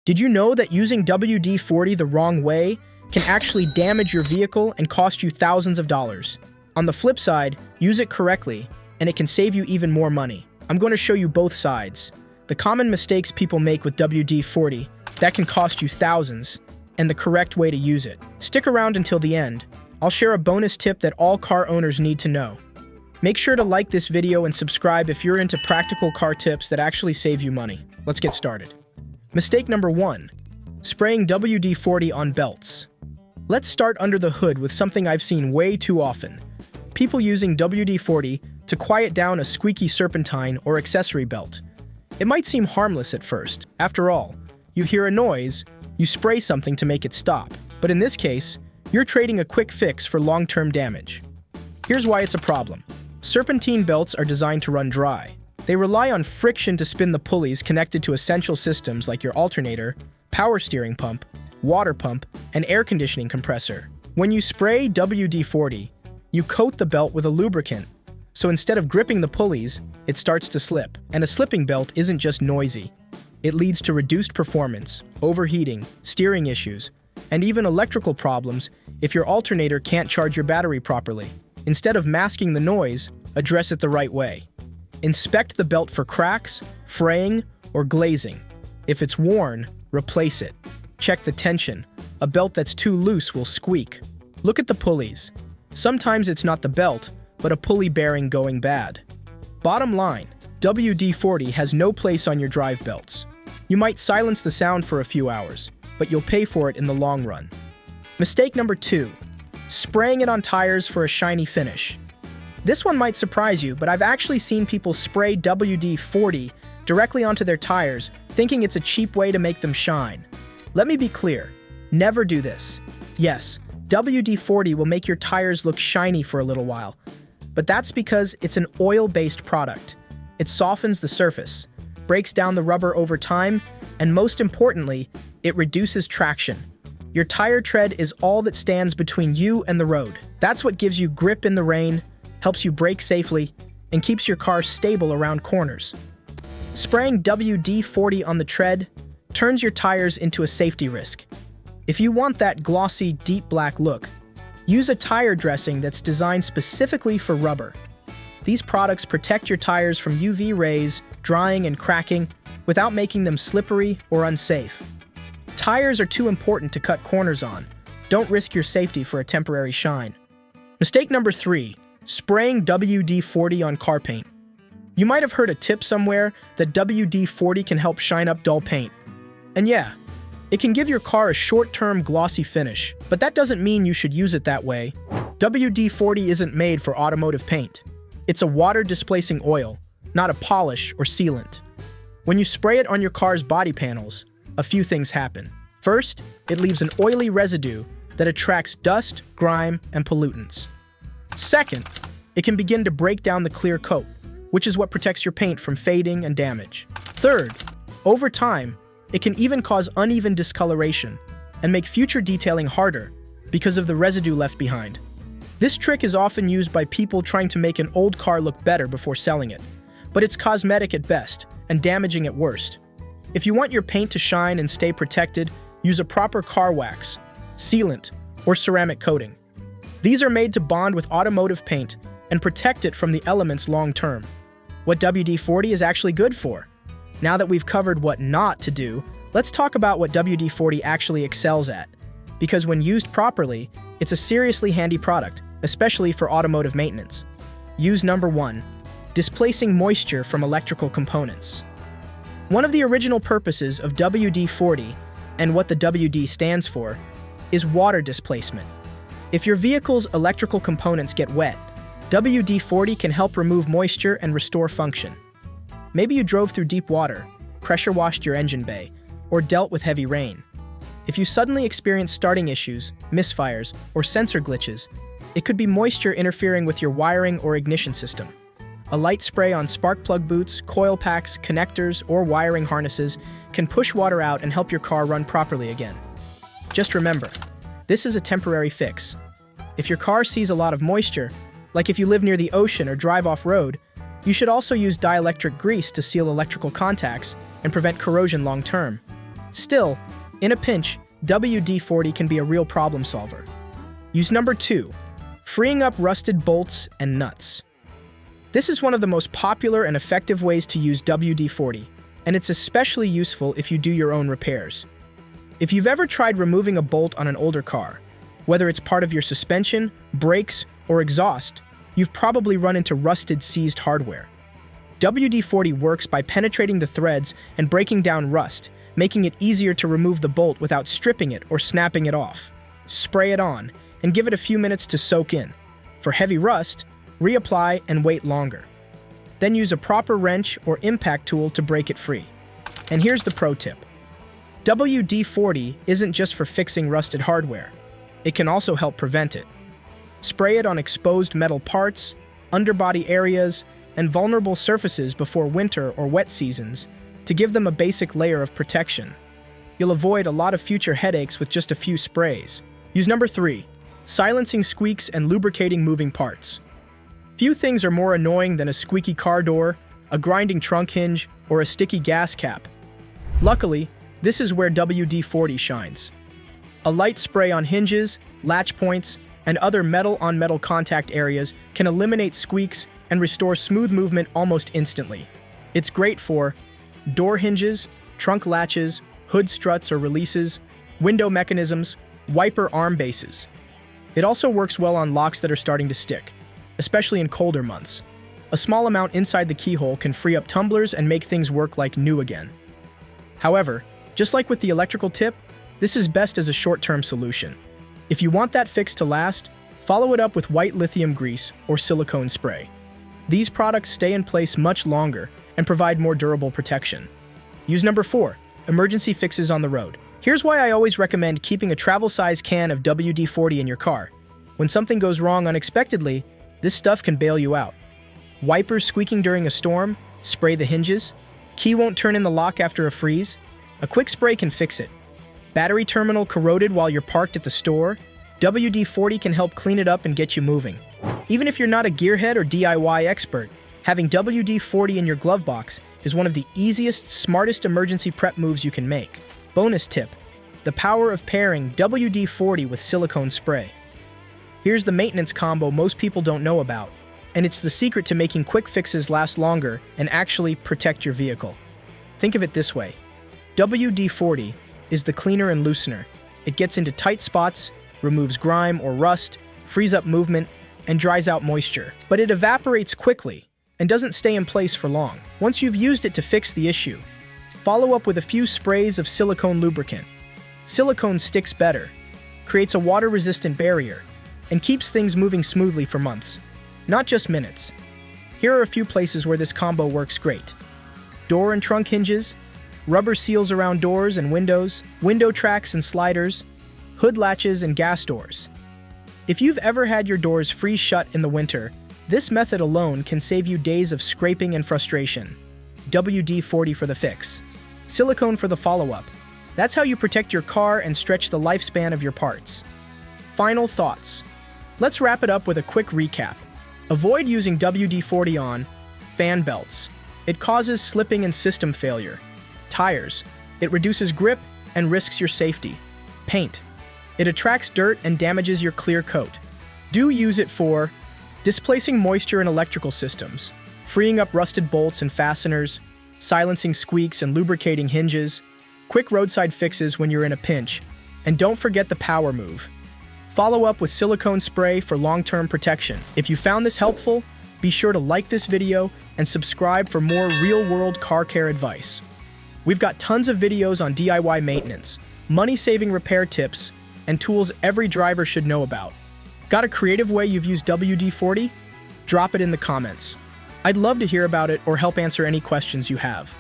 Did you know that using WD-40 the wrong way can actually damage your vehicle and cost you thousands of dollars? On the flip side, use it correctly, and it can save you even more money. I'm going to show you both sides. The common mistakes people make with WD-40 that can cost you thousands, and the correct way to use it. Stick around until the end. I'll share a bonus tip that all car owners need to know. Make sure to like this video and subscribe if you're into practical car tips that actually save you money. Let's get started. Mistake number 1. Spraying WD-40 on belts. Let's start under the hood with something I've seen way too often. People using WD-40 to quiet down a squeaky serpentine or accessory belt. It might seem harmless at first. After all, you hear a noise, you spray something to make it stop. But in this case, you're trading a quick fix for long-term damage. Here's why it's a problem. Serpentine belts are designed to run dry. They rely on friction to spin the pulleys connected to essential systems like your alternator, power steering pump, water pump, and air conditioning compressor. When you spray WD-40, you coat the belt with a lubricant. So instead of gripping the pulleys, it starts to slip. And a slipping belt isn't just noisy. It leads to reduced performance, overheating, steering issues, and even electrical problems if your alternator can't charge your battery properly. Instead of masking the noise, address it the right way. Inspect the belt for cracks, fraying, or glazing. If it's worn, replace it. Check the tension. A belt that's too loose will squeak. Look at the pulleys. Sometimes it's not the belt, but a pulley bearing going bad. Bottom line, WD-40 has no place on your drive belts. You might silence the sound for a few hours, but you'll pay for it in the long run. Mistake number 2. Spraying it on tires for a shiny finish. This one might surprise you, but I've actually seen people spray WD-40 directly onto their tires, thinking it's a cheap way to make them shine. Let me be clear, never do this. Yes, WD-40 will make your tires look shiny for a little while, but that's because it's an oil-based product. It softens the surface, breaks down the rubber over time, and most importantly, it reduces traction. Your tire tread is all that stands between you and the road. That's what gives you grip in the rain, helps you brake safely, and keeps your car stable around corners. Spraying WD-40 on the tread turns your tires into a safety risk. If you want that glossy, deep black look, use a tire dressing that's designed specifically for rubber. These products protect your tires from UV rays, drying, and cracking without making them slippery or unsafe. Tires are too important to cut corners on. Don't risk your safety for a temporary shine. Mistake number 3. Spraying WD-40 on car paint. You might have heard a tip somewhere that WD-40 can help shine up dull paint. And yeah, it can give your car a short-term glossy finish, but that doesn't mean you should use it that way. WD-40 isn't made for automotive paint. It's a water-displacing oil, not a polish or sealant. When you spray it on your car's body panels, a few things happen. First, it leaves an oily residue that attracts dust, grime, and pollutants. Second, it can begin to break down the clear coat, which is what protects your paint from fading and damage. Third, over time, it can even cause uneven discoloration and make future detailing harder because of the residue left behind. This trick is often used by people trying to make an old car look better before selling it, but it's cosmetic at best and damaging at worst. If you want your paint to shine and stay protected, use a proper car wax, sealant, or ceramic coating. These are made to bond with automotive paint and protect it from the elements long term. What WD-40 is actually good for. Now that we've covered what not to do, let's talk about what WD-40 actually excels at. Because when used properly, it's a seriously handy product, especially for automotive maintenance. Use number 1. Displacing moisture from electrical components. One of the original purposes of WD-40, and what the WD stands for, is water displacement. If your vehicle's electrical components get wet, WD-40 can help remove moisture and restore function. Maybe you drove through deep water, pressure washed your engine bay, or dealt with heavy rain. If you suddenly experience starting issues, misfires, or sensor glitches, it could be moisture interfering with your wiring or ignition system. A light spray on spark plug boots, coil packs, connectors, or wiring harnesses can push water out and help your car run properly again. Just remember, this is a temporary fix. If your car sees a lot of moisture, like if you live near the ocean or drive off-road, you should also use dielectric grease to seal electrical contacts and prevent corrosion long-term. Still, in a pinch, WD-40 can be a real problem solver. Use number 2, freeing up rusted bolts and nuts. This is one of the most popular and effective ways to use WD-40, and it's especially useful if you do your own repairs. If you've ever tried removing a bolt on an older car, whether it's part of your suspension, brakes, or exhaust, you've probably run into rusted, seized hardware. WD-40 works by penetrating the threads and breaking down rust, making it easier to remove the bolt without stripping it or snapping it off. Spray it on, and give it a few minutes to soak in. For heavy rust, reapply and wait longer. Then use a proper wrench or impact tool to break it free. And here's the pro tip. WD-40 isn't just for fixing rusted hardware. It can also help prevent it. Spray it on exposed metal parts, underbody areas, and vulnerable surfaces before winter or wet seasons to give them a basic layer of protection. You'll avoid a lot of future headaches with just a few sprays. Use number 3, silencing squeaks and lubricating moving parts. Few things are more annoying than a squeaky car door, a grinding trunk hinge, or a sticky gas cap. Luckily, this is where WD-40 shines. A light spray on hinges, latch points, and other metal-on-metal contact areas can eliminate squeaks and restore smooth movement almost instantly. It's great for door hinges, trunk latches, hood struts or releases, window mechanisms, wiper arm bases. It also works well on locks that are starting to stick, especially in colder months. A small amount inside the keyhole can free up tumblers and make things work like new again. However, just like with the electrical tip, this is best as a short-term solution. If you want that fix to last, follow it up with white lithium grease or silicone spray. These products stay in place much longer and provide more durable protection. Use number 4, emergency fixes on the road. Here's why I always recommend keeping a travel-size can of WD-40 in your car. When something goes wrong unexpectedly, this stuff can bail you out. Wipers squeaking during a storm, spray the hinges. Key won't turn in the lock after a freeze. A quick spray can fix it. Battery terminal corroded while you're parked at the store. WD-40 can help clean it up and get you moving. Even if you're not a gearhead or DIY expert, having WD-40 in your glove box is one of the easiest, smartest emergency prep moves you can make. Bonus tip: the power of pairing WD-40 with silicone spray. Here's the maintenance combo most people don't know about, and it's the secret to making quick fixes last longer and actually protect your vehicle. Think of it this way. WD-40 is the cleaner and loosener. It gets into tight spots, removes grime or rust, frees up movement, and dries out moisture. But it evaporates quickly and doesn't stay in place for long. Once you've used it to fix the issue, follow up with a few sprays of silicone lubricant. Silicone sticks better, creates a water-resistant barrier, and keeps things moving smoothly for months, not just minutes. Here are a few places where this combo works great. Door and trunk hinges, rubber seals around doors and windows, window tracks and sliders, hood latches and gas doors. If you've ever had your doors freeze shut in the winter, this method alone can save you days of scraping and frustration. WD-40 for the fix. Silicone for the follow-up. That's how you protect your car and stretch the lifespan of your parts. Final thoughts. Let's wrap it up with a quick recap. Avoid using WD-40 on fan belts. It causes slipping and system failure. Tires. It reduces grip and risks your safety. Paint. It attracts dirt and damages your clear coat. Do use it for displacing moisture in electrical systems, freeing up rusted bolts and fasteners, silencing squeaks and lubricating hinges, quick roadside fixes when you're in a pinch, and don't forget the power move. Follow up with silicone spray for long-term protection. If you found this helpful, be sure to like this video and subscribe for more real-world car care advice. We've got tons of videos on DIY maintenance, money-saving repair tips, and tools every driver should know about. Got a creative way you've used WD-40? Drop it in the comments. I'd love to hear about it or help answer any questions you have.